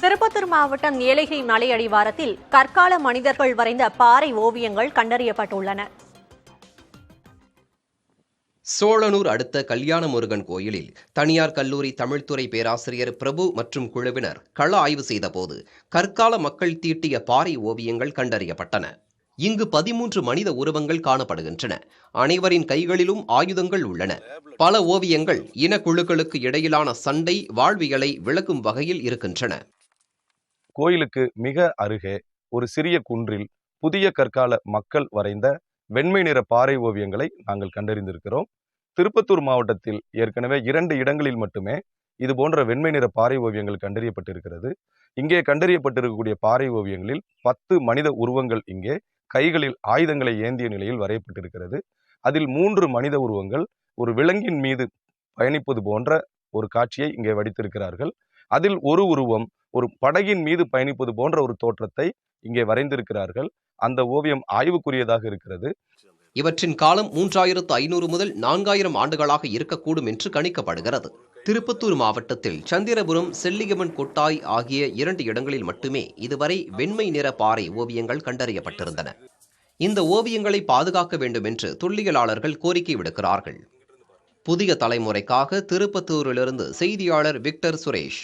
திருப்பத்தூர் மாவட்டம் நீலகிரி மலை அடிவாரத்தில் கற்கால மனிதர்கள் வரைந்த பாறை ஓவியங்கள் கண்டறியப்பட்டுள்ளன. சோழனூர் அடுத்த கல்யாண முருகன் கோயிலில் தனியார் கல்லூரி தமிழ்துறை பேராசிரியர் பிரபு மற்றும் குழுவினர் கள ஆய்வு செய்தபோது கற்கால மக்கள் தீட்டிய பாறை ஓவியங்கள் கண்டறியப்பட்டன. இங்கு 13 மனித உருவங்கள் காணப்படுகின்றன. அனைவரின் கைகளிலும் ஆயுதங்கள் உள்ளன. பல ஓவியங்கள் இனக்குழுக்களுக்கு இடையிலான சண்டை, வாழ்வியலை விளக்கும் வகையில் இருக்கின்றன. கோயிலுக்கு மிக அருகே ஒரு சிறிய குன்றில் புதிய கற்கால மக்கள் வரைந்த வெண்மை நிற பாறை ஓவியங்களை நாங்கள் கண்டறிந்திருக்கிறோம். திருப்பத்தூர் மாவட்டத்தில் ஏற்கனவே 2 இடங்களில் மட்டுமே இது போன்ற வெண்மை நிற பாறை ஓவியங்கள் கண்டறியப்பட்டிருக்கிறது. இங்கே கண்டறியப்பட்டிருக்கக்கூடிய பாறை ஓவியங்களில் 10 மனித உருவங்கள் இங்கே கைகளில் ஆயுதங்களை ஏந்திய நிலையில் வரையப்பட்டிருக்கிறது. அதில் 3 மனித உருவங்கள் ஒரு விலங்கின் மீது பயணிப்பது போன்ற ஒரு காட்சியை இங்கே வடித்திருக்கிறார்கள். அதில் ஒரு உருவம் ஒரு படகின் மீது பயணிப்பது போன்ற ஒரு தோற்றத்தை இங்கே வரைந்திருக்கிறார்கள். அந்த ஓவியம் ஆய்வுக்குரியதாக இருக்கிறது. இவற்றின் காலம் 3500 முதல் 4000 ஆண்டுகளாக இருக்கக்கூடும் என்று கணிக்கப்படுகிறது. திருப்பத்தூர் மாவட்டத்தில் சந்திரபுரம், செல்லியம்மன் கொட்டாய் ஆகிய 2 இடங்களில் மட்டுமே இதுவரை வெண்மை நிற பாறை ஓவியங்கள் கண்டறியப்பட்டிருந்தன. இந்த ஓவியங்களை பாதுகாக்க வேண்டும் என்று தொல்லியலாளர்கள் கோரிக்கை விடுக்கிறார்கள். புதிய தலைமுறைக்காக திருப்பத்தூரிலிருந்து செய்தியாளர் விக்டர் சுரேஷ்.